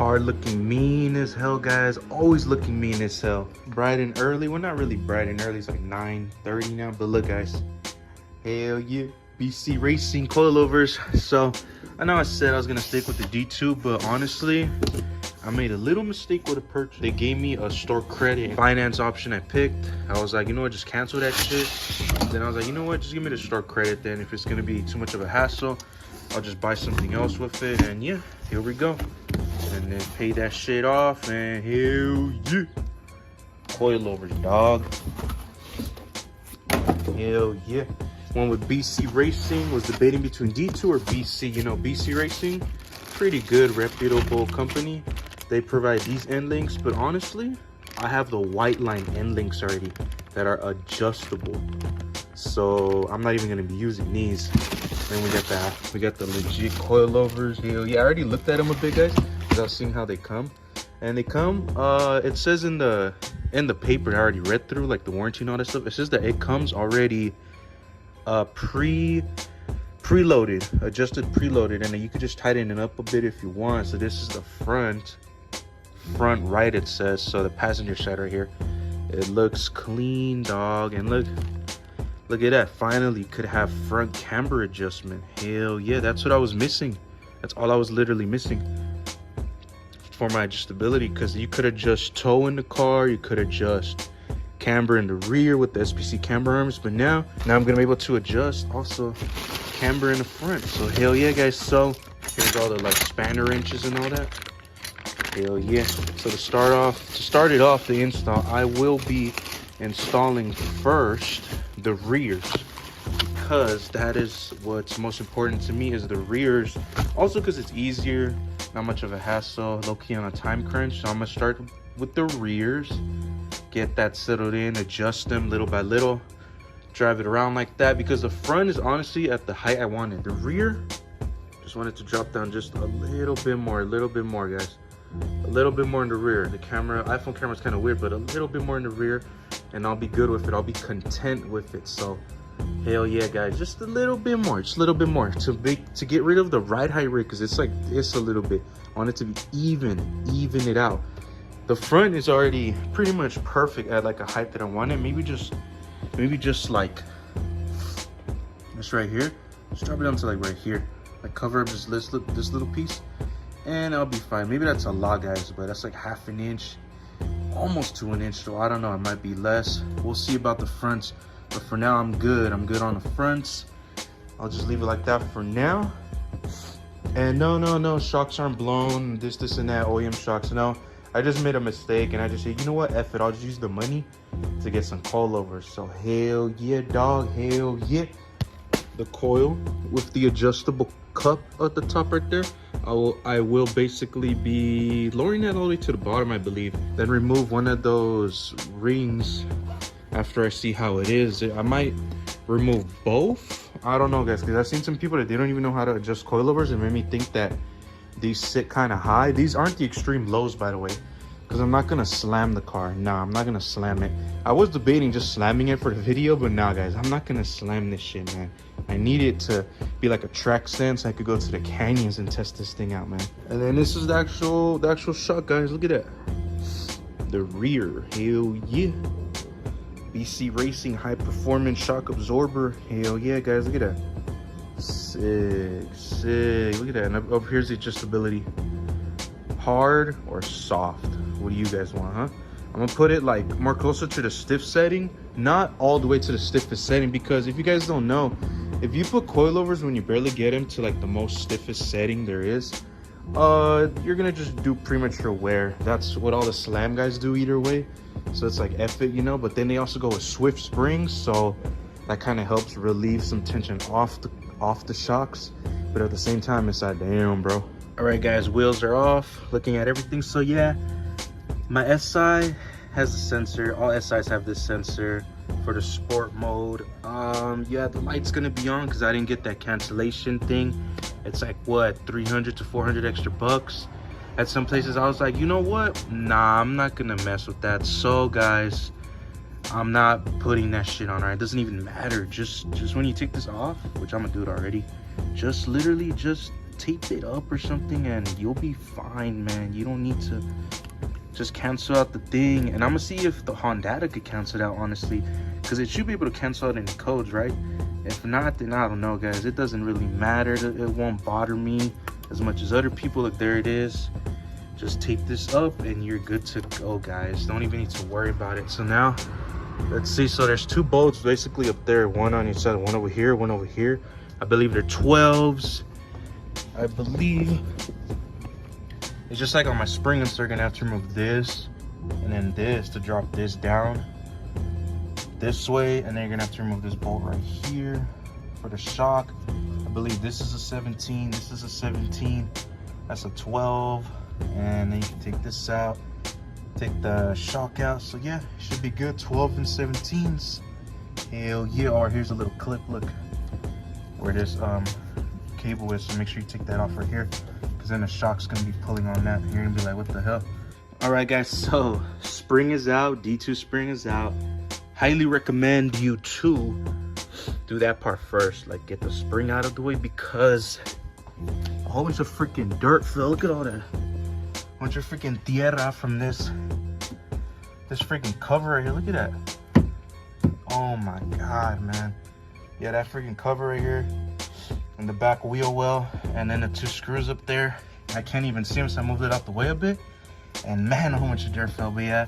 car looking mean as hell, guys. Always looking mean as hell. Bright and early. Well, not really bright and early. It's like 9:30 now. But look, guys. Hell yeah. BC Racing coilovers. So, I know I said I was going to stick with the D2. But honestly, I made a little mistake with a purchase. They gave me a store credit finance option I picked. I was like, you know what? Just cancel that shit. Then I was like, you know what? Just give me the store credit then. If it's going to be too much of a hassle, I'll just buy something else with it. And yeah, here we go. And then pay that shit off, and hell yeah. Coilovers, dog. Hell yeah. One with BC Racing. Was debating between D2 or BC. You know, BC Racing, pretty good, reputable company. They provide these end links, but honestly, I have the white line end links already that are adjustable. So I'm not even gonna be using these. Then we got the legit coilovers. Hell yeah, I already looked at them a bit, guys. I was seeing how they come, and they come. It says in the paper I already read through, like the warranty and all that stuff. It says that it comes already preloaded, adjusted preloaded, and then you could just tighten it up a bit if you want. So this is the front right, it says. So the passenger side right here, it looks clean, dog. And look at that. Finally could have front camber adjustment. Hell yeah, that's what I was missing. That's all I was literally missing for my adjustability, because you could adjust tow in the car, you could adjust camber in the rear with the SPC camber arms, but now I'm gonna be able to adjust also camber in the front. So hell yeah, guys. So here's all the like spanner wrenches and all that. Hell yeah. So to start it off the install, I will be installing first the rears, because that is what's most important to me, is the rears. Also because it's easier, not much of a hassle, low-key on a time crunch. So I'm gonna start with the rears, get that settled in, adjust them little by little, drive it around like that, because the front is honestly at the height I wanted. The rear, just wanted to drop down just a little bit more, guys. A little bit more in the rear. The iPhone camera is kind of weird, but a little bit more in the rear, and I'll be good with it. I'll be content with it. So hell yeah, guys, just a little bit more, to get rid of the ride height rig, because it's like this a little bit. I want it to be even it out. The front is already pretty much perfect at like a height that I wanted. Maybe just like this right here. Just drop it down to like right here, like cover up this little piece, and I'll be fine. Maybe that's a lot, guys, but that's like half an inch, almost to an inch. So I don't know, it might be less. We'll see about the fronts. But for now, I'm good on the fronts. I'll just leave it like that for now. And no, shocks aren't blown, this and that, OEM shocks. No, I just made a mistake, and I just said, you know what, F it, I'll just use the money to get some coilovers. So hell yeah, dog, hell yeah. The coil with the adjustable cup at the top right there, I will basically be lowering that all the way to the bottom, I believe. Then remove one of those rings after I see how it is. I might remove both. I don't know, guys, because I've seen some people that they don't even know how to adjust coilovers, and made me think that these sit kind of high. These aren't the extreme lows, by the way, because I'm not gonna slam the car. Nah, I'm not gonna slam it. I was debating just slamming it for the video, but nah, guys, I'm not gonna slam this shit, man. I need it to be like a track stand so I could go to the canyons and test this thing out, man. And then this is the actual shot, guys. Look at that. The rear, hell yeah. BC Racing high performance shock absorber. Hell yeah, guys, look at that. Sick. Look at that. And up here's the adjustability. Hard or soft? What do you guys want, huh? I'm gonna put it like more closer to the stiff setting, not all the way to the stiffest setting, because if you guys don't know, if you put coilovers when you barely get them to like the most stiffest setting there is, you're gonna just do premature wear. That's what all the slam guys do either way. So it's like F it, you know. But then they also go with swift springs, so that kind of helps relieve some tension off the shocks. But at the same time, it's like, damn, bro. All right, guys, wheels are off. Looking at everything. So yeah, my SI has a sensor. All SIs have this sensor for the sport mode. Yeah, the light's gonna be on because I didn't get that cancellation thing. It's like what, 300 to 400 extra bucks. At some places I was like, you know what, nah, I'm not gonna mess with that. So guys, I'm not putting that shit on. Right, it doesn't even matter. Just when you take this off, which I'm gonna do it already, just literally just tape it up or something and you'll be fine, man. You don't need to just cancel out the thing. And I'm gonna see if the Honda could cancel it out, honestly, because it should be able to cancel out any codes, right? If not, then I don't know, guys. It doesn't really matter. It won't bother me as much as other people. Look, there it is. Just tape this up and you're good to go, guys. Don't even need to worry about it. So now let's see. So there's two bolts basically up there, one on each side, one over here, one over here. I believe they're 12s. I believe it's just like on my spring and so gonna have to remove this and then this to drop this down this way, and then you're gonna have to remove this bolt right here for the shock. I believe this is a 17, this is a 17, that's a 12, and then you can take this out, take the shock out. So yeah, it should be good. 12 and 17s. Hell yeah. Or here's a little clip, look, where this cable is, so make sure you take that off right here, because then the shock's gonna be pulling on that. You're gonna be like, what the hell? All right, guys, so spring is out, D2 spring is out. Highly recommend you to do that part first, like get the spring out of the way, because a whole bunch of freaking dirt fell. Look at all that, a bunch of freaking tierra from this freaking cover right here. Look at that. Oh my god, man. Yeah, that freaking cover right here, and the back wheel well, and then the two screws up there. I can't even see them, so I moved it out the way a bit, and man, a whole bunch of dirt fell. But yeah,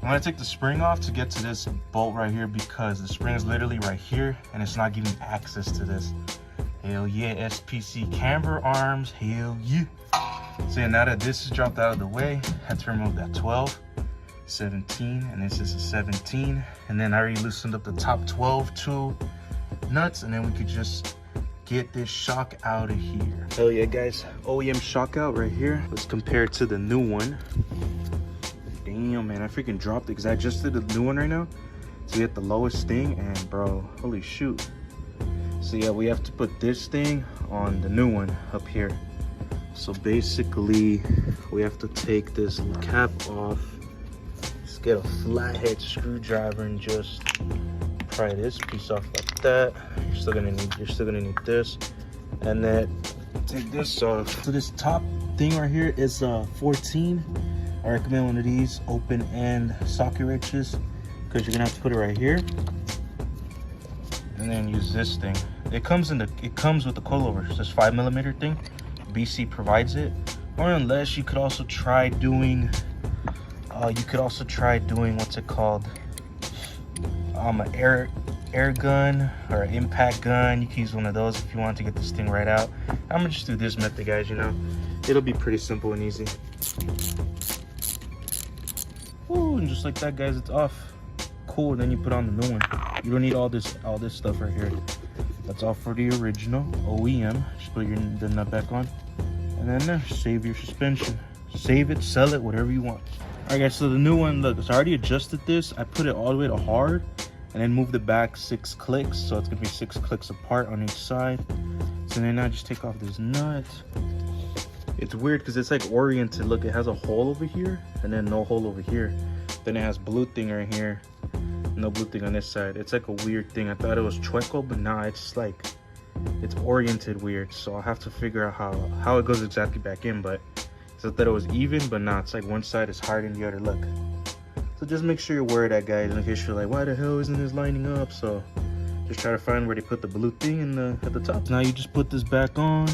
I'm gonna take the spring off to get to this bolt right here, because the spring is literally right here and it's not giving access to this. Hell yeah. SPC camber arms, hell yeah. So yeah, now that this is dropped out of the way, I had to remove that 12, 17, and this is a 17, and then I already loosened up the top 12 two nuts, and then we could just get this shock out of here. Hell yeah, guys. OEM shock out right here. Let's compare it to the new one. Damn, man, I freaking dropped it because I adjusted the new one right now to get the lowest thing, and bro, holy shoot. So yeah, we have to put this thing on the new one up here. So basically we have to take this cap off, just get a flathead screwdriver and just pry this piece off like that. You're still gonna need this, and then take this off. So this top thing right here is 14. I recommend one of these open end socket wrenches, because you're gonna have to put it right here and then use this thing. It comes with the coilovers, this 5mm thing. BC provides it. Or unless you could also try doing what's it called, an air gun or an impact gun. You can use one of those if you want to get this thing right out. I'm gonna just do this method, guys. You know, it'll be pretty simple and easy. Ooh, and just like that, guys, it's off. Cool. And then you put on the new one. You don't need all this stuff right here. That's all for the original OEM. Just put the nut back on, and then there, save your suspension. Save it, sell it, whatever you want. All right, guys. So the new one, look, so I already adjusted this. I put it all the way to hard, and then moved it back 6 clicks. So it's gonna be 6 clicks apart on each side. So then I just take off this nut. It's weird because it's like oriented. Look, it has a hole over here and then no hole over here. Then it has blue thing right here, no blue thing on this side. It's like a weird thing. I thought it was chueco, but nah, it's like, it's oriented weird. So I'll have to figure out how it goes exactly back in. But I thought it was even, but nah, it's like one side is higher than the other. Look. So just make sure you're aware of that, guys, in case you're like, why the hell isn't this lining up? So just try to find where they put the blue thing at the top. Now you just put this back on.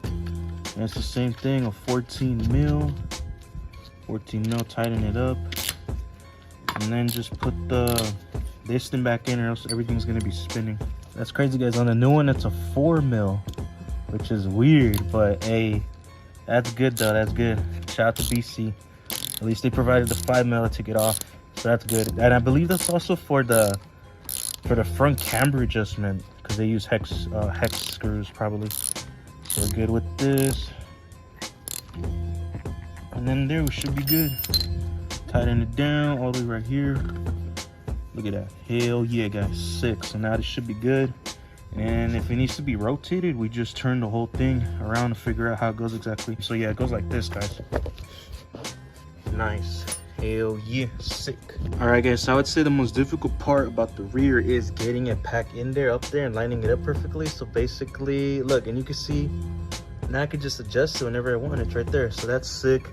And it's the same thing, a 14 mil, tighten it up, and then just put this thing back in, or else everything's gonna be spinning. That's crazy, guys. On the new one, it's a 4 mil, which is weird, but hey, that's good though. That's good. Shout out to BC. At least they provided the 5 mil to take it off, so that's good. And I believe that's also for the front camber adjustment, because they use hex screws probably. So we're good with this, and then there we should be good. Tighten it down all the way right here. Look at that. Hell yeah, guys. 6. So now this should be good. And if it needs to be rotated, we just turn the whole thing around to figure out how it goes exactly. So yeah, it goes like this, guys. Nice. Hell yeah, sick. All right, guys, so I would say the most difficult part about the rear is getting it packed in there, up there, and lining it up perfectly. So basically, look, and you can see now I can just adjust it whenever I want. It's right there, so that's sick.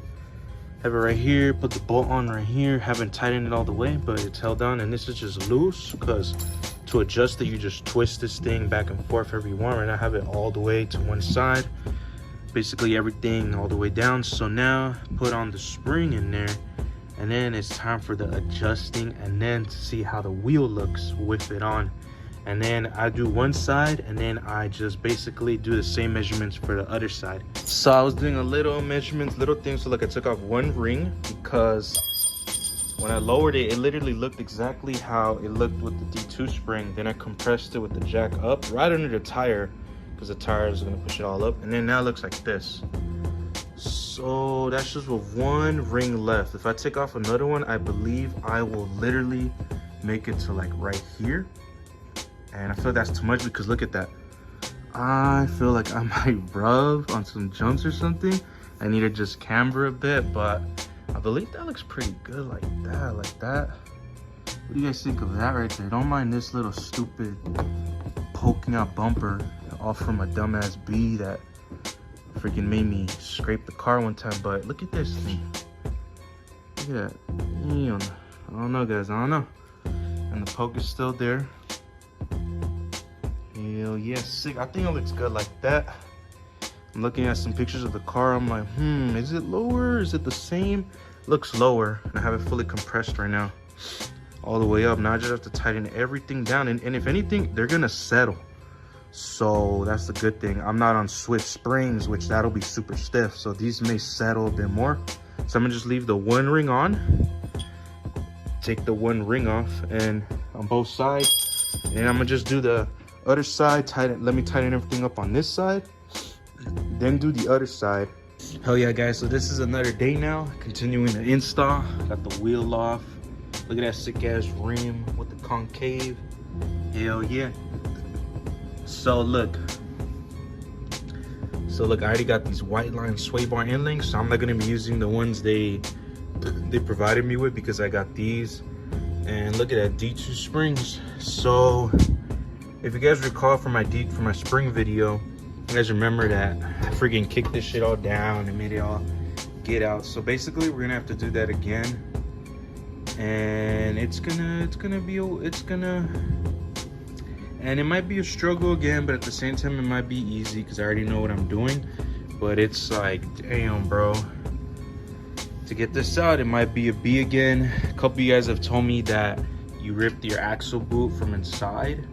Have it right here, put the bolt on right here. Haven't tightened it all the way, but it's held down, and this is just loose because to adjust it, you just twist this thing back and forth every you want. Right now I have it all the way to one side, basically everything all the way down. So now put on the spring in there, and then it's time for the adjusting, and then to see how the wheel looks with it on. And then I do one side, and then I just basically do the same measurements for the other side. So I was doing a little measurements, little things. So look, I took off one ring because when I lowered it, it literally looked exactly how it looked with the D2 spring. Then I compressed it with the jack up right under the tire because the tire is gonna push it all up. And then now it looks like this. So that's just with one ring left. If I take off another one, I believe I will literally make it to like right here. And I feel that's too much because look at that. I feel like I might rub on some jumps or something. I need to just camber a bit, but I believe that looks pretty good like that, like that. What do you guys think of that right there? Don't mind this little stupid poking out bumper off from a dumbass bee that freaking made me scrape the car one time, but look at this thing. Look at that. Damn. I don't know, guys, I don't know. And the poke is still there. Hell yeah, sick. I think it looks good like that. I'm looking at some pictures of the car. I'm like, is it lower? Is it the same? Looks lower. And I have it fully compressed right now, all the way up. Now I just have to tighten everything down. And if anything, they're gonna settle. So that's the good thing. I'm not on Swift springs, which that'll be super stiff. So these may settle a bit more. So I'm gonna just leave the one ring on, take the one ring off, and on both sides. And I'm gonna just do the other side, let me tighten everything up on this side, then do the other side. Hell yeah, guys, so this is another day now, continuing the install. Got the wheel off. Look at that sick ass rim with the concave. Hell yeah. So look, I already got these white line sway bar end links, so I'm not gonna be using the ones they provided me with because I got these. And look at that, D2 springs. So if you guys recall from my spring video, you guys remember that I freaking kicked this shit all down and made it all get out. So basically we're gonna have to do that again, and and it might be a struggle again, but at the same time it might be easy because I already know what I'm doing. But it's like, damn, bro, to get this out, it might be a B again. A couple of you guys have told me that you ripped your axle boot from inside.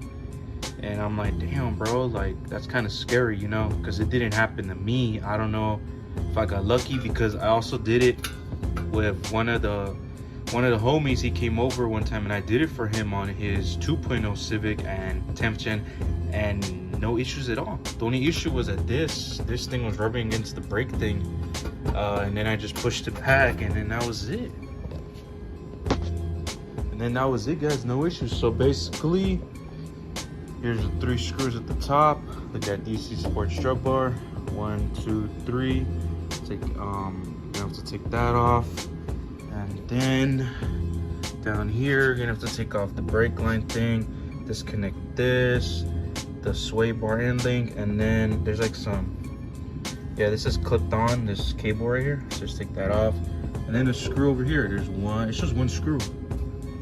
And I'm like, damn, bro, like that's kind of scary, you know, because it didn't happen to me. I don't know if I got lucky because I also did it with one of the homies. He came over one time and I did it for him on his 2.0 Civic and 10th gen, and no issues at all. The only issue was that this thing was rubbing against the brake thing, and then I just pushed it back, and then that was it. And then that was it, guys, no issues. So basically, here's the 3 screws at the top. Look at DC Sport strut bar. 1, 2, 3. You have to take that off. And then down here, you're gonna have to take off the brake line thing, disconnect this, the sway bar end link, and then there's like this is clipped on, this cable right here. So just take that off. And then the screw over here, there's one, it's just one screw.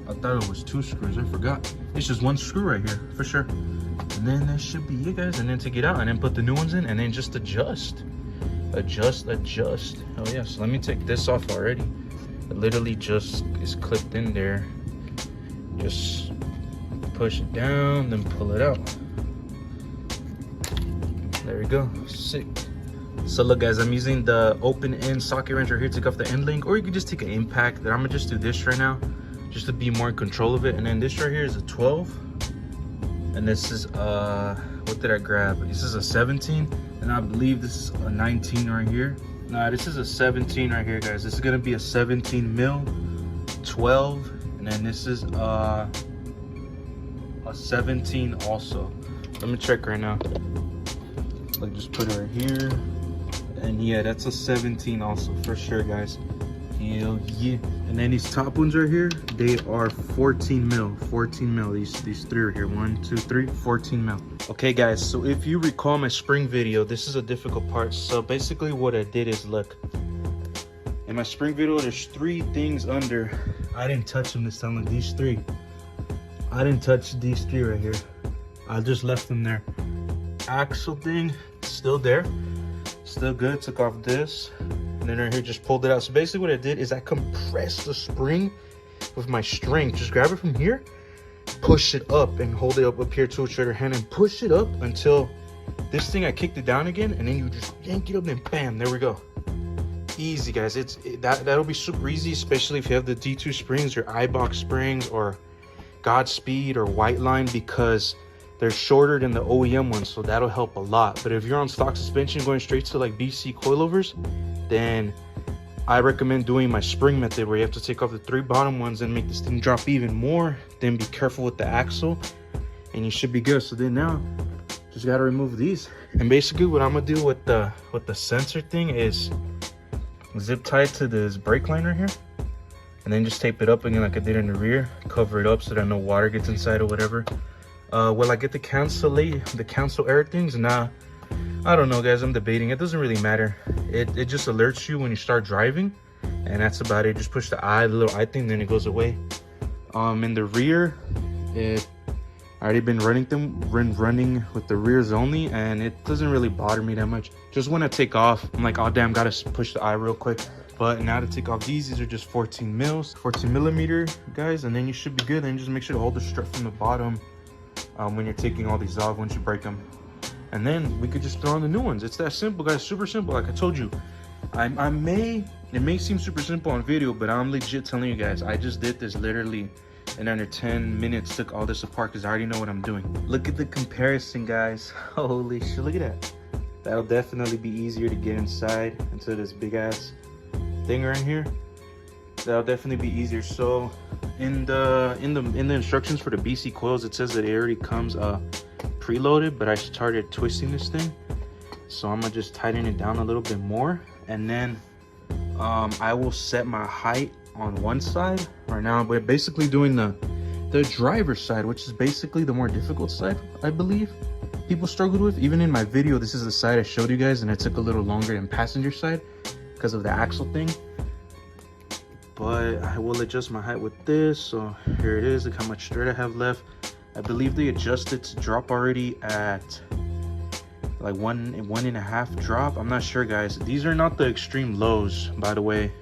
I thought it was 2 screws, I forgot. It's just 1 screw right here, for sure. And then that should be it, guys. And then take it out and then put the new ones in and then just adjust. Adjust. Oh yeah, so let me take this off already. It literally just is clipped in there. Just push it down, then pull it out. There we go, sick. So look, guys, I'm using the open end socket wrench right here to take off the end link, or you could just take an impact. I'm gonna just do this right now, just to be more in control of it. And then this right here is a 12, and this is what did I grab? This is a 17, and I believe this is a 19 right here. Nah, this is a 17 right here, guys. This is gonna be a 17 mil 12, and then this is a 17 also. Let me check right now. Like, just put it right here, and yeah, that's a 17 also for sure, guys. Hell yeah. And then these top ones right here, they are 14 mil. These 3 right here, 1, 2, 3, 14 mil. Okay guys, so if you recall my spring video, this is a difficult part. So basically what I did is, look, in my spring video there's 3 things under. I didn't touch them this time. Like these 3, I didn't touch these 3 right here. I just left them there. Axle thing still there, still good. Took off this, and then right here just pulled it out. So basically what I did is I compressed the spring with my string. Just grab it from here, push it up and hold it up here to your hand and push it up until this thing, I kicked it down again, and then you just yank it up and bam, there we go. Easy guys. That'll be super easy, especially if you have the D2 springs or iBox springs or Godspeed or White Line, because they're shorter than the OEM ones, so that'll help a lot. But if you're on stock suspension going straight to like BC coilovers, then I recommend doing my spring method, where you have to take off the 3 bottom ones and make this thing drop even more. Then be careful with the axle and you should be good. So then now just got to remove these, and basically what I'm gonna do with the sensor thing is zip tie it to this brake line right here, and then just tape it up again like I did in the rear, cover it up so that no water gets inside or whatever. Will I get the cancel error things? Nah, I don't know guys, I'm debating. It doesn't really matter. It just alerts you when you start driving, and that's about it. Just push the little eye thing, then it goes away. In the rear, I already been running with the rears only, and it doesn't really bother me that much. Just when I take off, I'm like, oh damn, gotta push the eye real quick. But now to take off these are just 14 millimeter guys, and then you should be good. Then just make sure to hold the strap from the bottom when you're taking all these off, once you break them. And then we could just throw on the new ones. It's that simple guys, super simple. Like I told you, it may seem super simple on video, but I'm legit telling you guys, I just did this literally in under 10 minutes, took all this apart because I already know what I'm doing. Look at the comparison guys. Holy shit, look at that. That'll definitely be easier to get inside into this big ass thing right here. That'll definitely be easier. So in the instructions for the BC coils, it says that it already comes preloaded, but I started twisting this thing, so I'm gonna just tighten it down a little bit more, and then I will set my height on one side. Right now we're basically doing the driver's side, which is basically the more difficult side, I believe people struggled with. Even in my video, this is the side I showed you guys, and it took a little longer than passenger side because of the axle thing. But I will adjust my height with this. So here it is. Look how much straight I have left. I believe they adjusted to drop already at like one and a half drop. I'm not sure guys. These are not the extreme lows, by the way,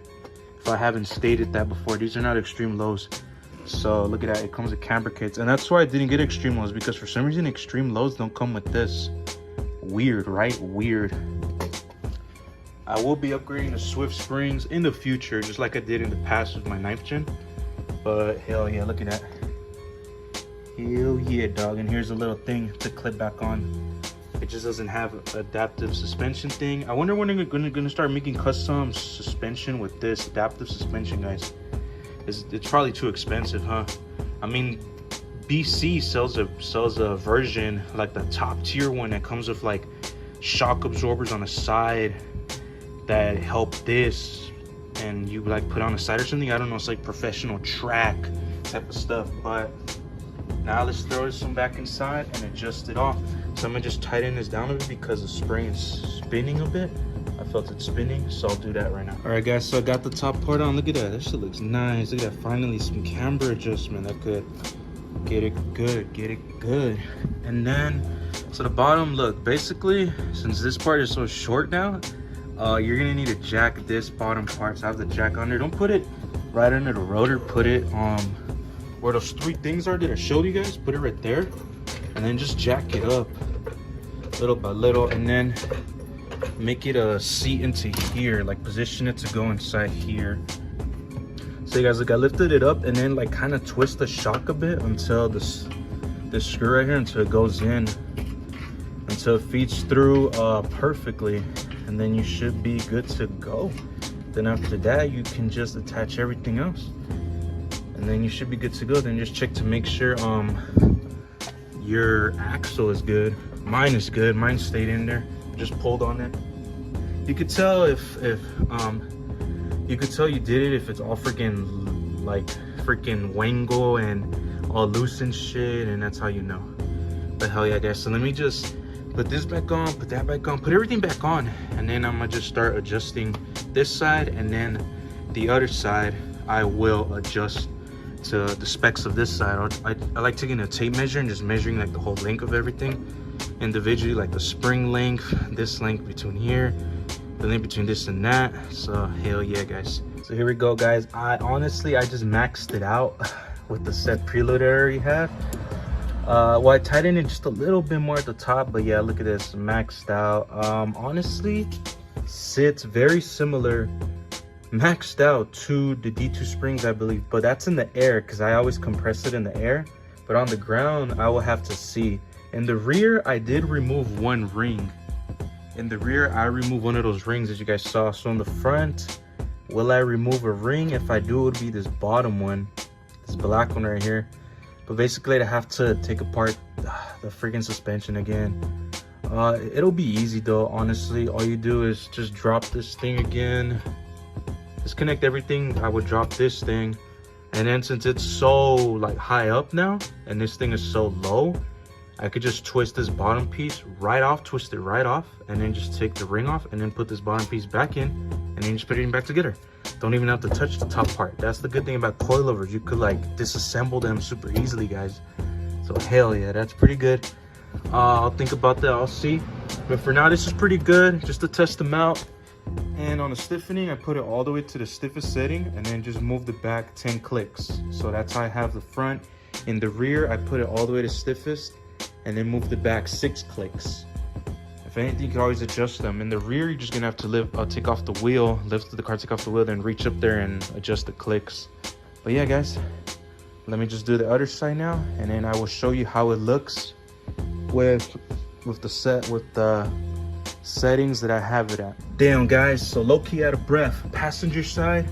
if I haven't stated that before. These are not extreme lows. So look at that, it comes with camber kits, and that's why I didn't get extreme lows, because for some reason extreme lows don't come with this. Weird, right? Weird. I will be upgrading the Swift springs in the future, just like I did in the past with my 9th gen. But hell yeah, look at that. Hell yeah, dog. And here's a little thing to clip back on. It just doesn't have adaptive suspension thing. I wonder when they're gonna start making custom suspension with this adaptive suspension, guys. It's probably too expensive, huh? I mean, BC sells a version, like the top tier one, that comes with like shock absorbers on the side that help this, and you like put on a side or something. I don't know, it's like professional track type of stuff. But now let's throw this one back inside and adjust it off. So I'm gonna just tighten this down a bit because the spring is spinning a bit. I felt it spinning, so I'll do that right now. All right guys, so I got the top part on. Look at that, this shit looks nice. Look at that, finally some camber adjustment. That could get it good. And then, so the bottom, look, basically, since this part is so short now, you're gonna need to jack this bottom part. So I have the jack under. Don't put it right under the rotor, put it where those 3 things are that I showed you guys. Put it right there, and then just jack it up little by little, and then make it a seat into here, like position it to go inside here. So you guys, look, I lifted it up and then like kind of twist the shock a bit until this screw right here, until it goes in, until it feeds through perfectly, and then you should be good to go. Then after that, you can just attach everything else, and then you should be good to go. Then just check to make sure your axle is good. Mine is good, mine stayed in there. Just pulled on it. You could tell if you could tell you did it if it's all freaking wangle and all loose and shit, and that's how you know. But hell yeah, guys. So let me just put this back on, put that back on, put everything back on, and then I'm gonna just start adjusting this side, and then the other side I will adjust to the specs of this side. I like taking a tape measure and just measuring like the whole length of everything individually, like the spring length, this length between here, the length between this and that. So hell yeah, guys. So here we go, guys. I just maxed it out with the set preload I already have. Well, I tightened it just a little bit more at the top, but yeah, look at this, maxed out. Honestly, sits very similar, maxed out to the D2 springs, I believe, but that's in the air because I always compress it in the air. But on the ground, I will have to see. In the rear, I did remove one ring. In the rear, I removed one of those rings as you guys saw. So in the front, will I remove a ring? If I do, it would be this bottom one, this black one right here. But basically, I have to take apart the freaking suspension again. It'll be easy though, honestly. All you do is just drop this thing again. Disconnect everything. I would drop this thing. And then since it's so like high up now, and this thing is so low, I could just twist this bottom piece right off, twist it right off, and then just take the ring off, and then put this bottom piece back in, and then just put it back together. Don't even have to touch the top part. That's the good thing about coilovers. You could like disassemble them super easily, guys. So hell yeah, that's pretty good. I'll think about that, I'll see. But for now, this is pretty good, just to test them out. And on the stiffening, I put it all the way to the stiffest setting, and then just move the back 10 clicks. So that's how I have the front. In the rear, I put it all the way to stiffest, and then move the back 6 clicks. If anything, you can always adjust them. In the rear, you're just gonna have to take off the wheel, lift the car, take off the wheel, then reach up there and adjust the clicks. But yeah, guys, let me just do the other side now, and then I will show you how it looks with the settings that I have it at. Damn, guys, so low-key out of breath. Passenger side,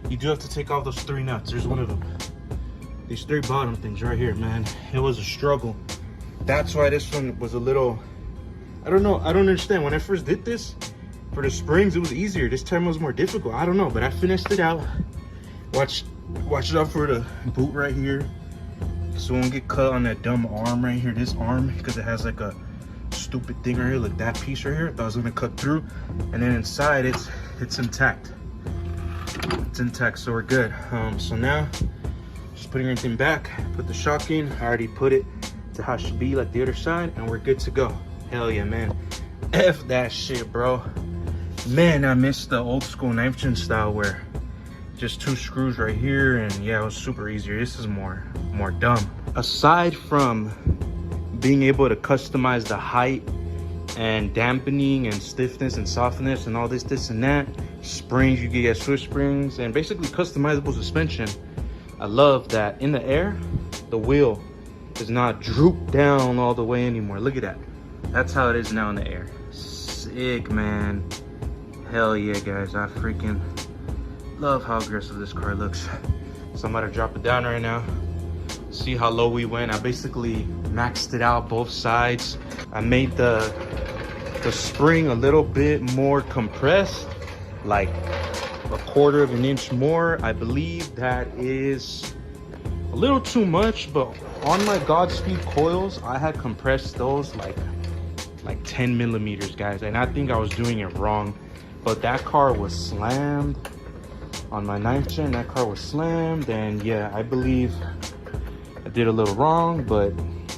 you do have to take off those 3 nuts. There's one of them. These 3 bottom things right here, man. It was a struggle. That's why this one was a little, I don't know, I don't understand. When I first did this, for the springs, it was easier. This time it was more difficult. I don't know, but I finished it out. Watch it out for the boot right here, so it won't get cut on that dumb arm right here, this arm, because it has like a stupid thing right here, like that piece right here. I thought I was gonna cut through, and then inside it's intact. It's intact, so we're good. So now, just putting everything back, put the shock in. I already put it to how it should be, like the other side, and we're good to go. Hell yeah, man. F that shit, bro. Man, I miss the old school knife chin style where just 2 screws right here, and yeah, it was super easier. This is more dumb. Aside from being able to customize the height and dampening and stiffness and softness and all this and that, springs, you can get Swiss springs, and basically customizable suspension. I love that in the air, the wheel does not droop down all the way anymore. Look at that. That's how it is now in the air. Sick, man. Hell yeah, guys. I freaking love how aggressive this car looks. So I'm about to drop it down right now. See how low we went. I basically maxed it out both sides. I made the spring a little bit more compressed, like 1/4 of an inch more. I believe that is a little too much, but on my Godspeed coils, I had compressed those like 10 millimeters, guys, and I think I was doing it wrong. But that car was slammed on my 9th gen. That car was slammed, and yeah, I believe I did a little wrong, but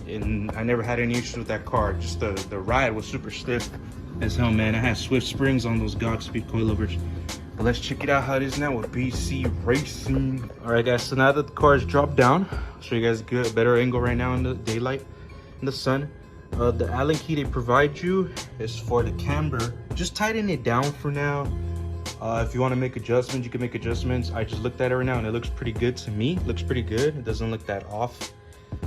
I never had any issues with that car. Just the ride was super stiff as hell, man. I had Swift springs on those Godspeed coilovers. But let's check it out how it is now with BC Racing. All right, guys, so now that the car is dropped down, I'll show you guys a better angle right now in the daylight, in the sun. The Allen key they provide you is for the camber. Just tighten it down for now. If you want to make adjustments, you can make adjustments. I just looked at it right now and it looks pretty good to me. It looks pretty good. It doesn't look that off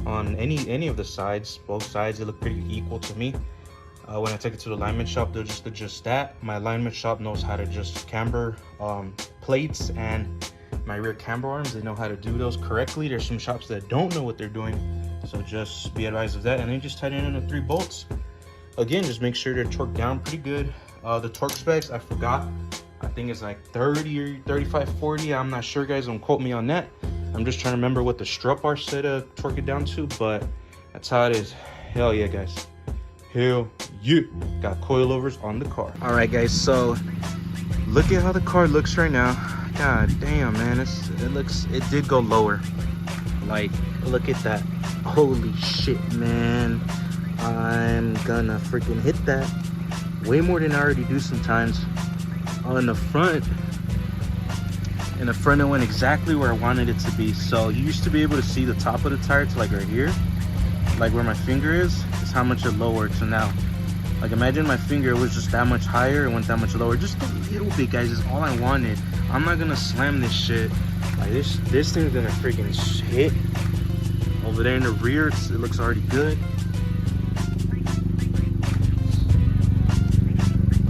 on any of the sides. Both sides, they look pretty equal to me. When I take it to the alignment shop, they'll just adjust that. My alignment shop knows how to adjust camber plates and my rear camber arms. They know how to do those correctly. There's some shops that don't know what they're doing, so just be advised of that. And then just tighten in the 3 bolts. Again, just make sure they're torqued down pretty good. The torque specs, I forgot. I think it's like 30 or 35, 40. I'm not sure, guys. Don't quote me on that. I'm just trying to remember what the strut bar said to torque it down to, but that's how it is. Hell yeah, guys. Hell yeah. Got coilovers on the car. All right, guys, so look at how the car looks right now. God damn, man, it did go lower. Like, look at that. Holy shit, man. I'm gonna freaking hit that way more than I already do sometimes. On the front, in the front, it went exactly where I wanted it to be. So you used to be able to see the top of the tire to like right here, like where my finger is how much it lowered. So now, like, imagine my finger was just that much higher, it went that much lower, just a little bit, guys, is all I wanted. I'm not gonna slam this shit. Like, this thing's gonna freaking hit. Over there in the rear, it looks already good.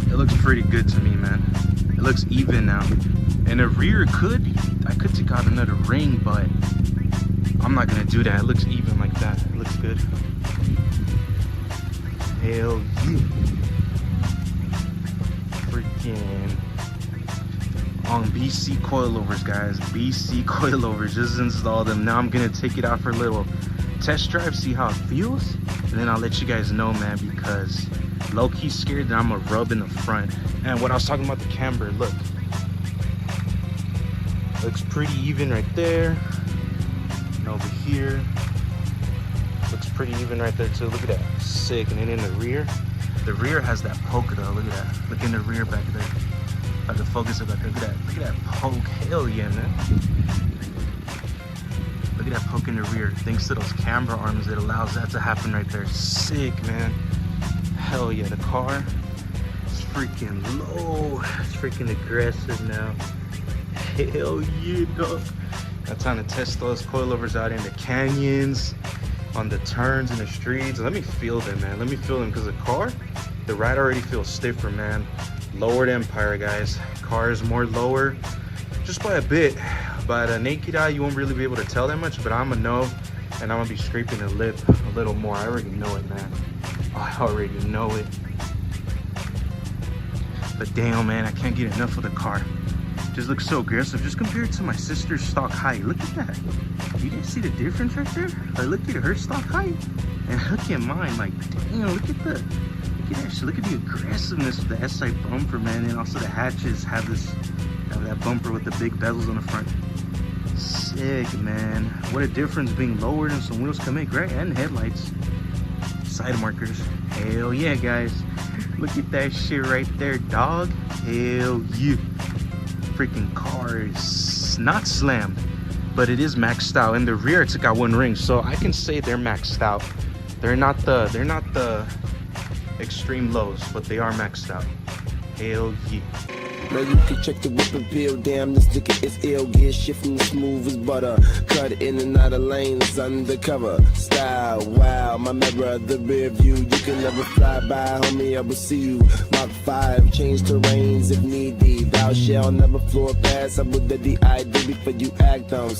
It looks pretty good to me, man. It looks even now. In the rear, I could take out another ring, but I'm not gonna do that. It looks even like that. It looks good. Hell yeah. Freaking on BC coilovers, guys. BC coilovers. Just installed them. Now I'm gonna take it out for a little test drive, see how it feels, and then I'll let you guys know, man, because low-key scared that I'm gonna rub in the front. And what I was talking about, the camber, look. Looks pretty even right there. And over here. Looks pretty even right there too. Look at that. Sick. And then in the rear has that poke though. Look at that. Look in the rear back there. I have to focus it back there. Look at that. Look at that poke. Hell yeah, man. Look at that poke in the rear. Thanks to those camber arms, it allows that to happen right there. Sick, man. Hell yeah. The car is freaking low. It's freaking aggressive now. Hell yeah, dog. I'm trying to test those coilovers out in the canyons, on the turns in the streets. Let me feel them, man. Let me feel them, because the ride already feels stiffer, man. Lowered Empire, guys. Car is more lower, just by a bit. By the naked eye, you won't really be able to tell that much, but I'm gonna know, and I'm gonna be scraping the lip a little more. I already know it, man. I already know it. But damn, man, I can't get enough of the car. Just looks so aggressive. Just compared to my sister's stock height. Look at that. You guys see the difference right there? Like, look at her stock height and look at mine. Like, damn, look at that shit. Look at the aggressiveness of the SI bumper, man. And also the hatches have that bumper with the big bezels on the front. Sick, man. What a difference being lowered and some wheels can make, right? And headlights. Side markers. Hell yeah, guys. Look at that shit right there, dog. Hell yeah. Freaking car is not slammed, but it is maxed out. In the rear, it's got one ring, so I can say they're maxed out. They're not the extreme lows, but they are maxed out. Hell yeah. Now you can check the whip and peel. Damn, this nigga is ill. Gear shifting smooth as butter. Cut in and out of lanes undercover. Style, wow, my mirror, the rear view. You can never fly by, homie, I will see you. Mach 5, change terrains if need be. Thou shall never floor pass. I will the ID before you act on.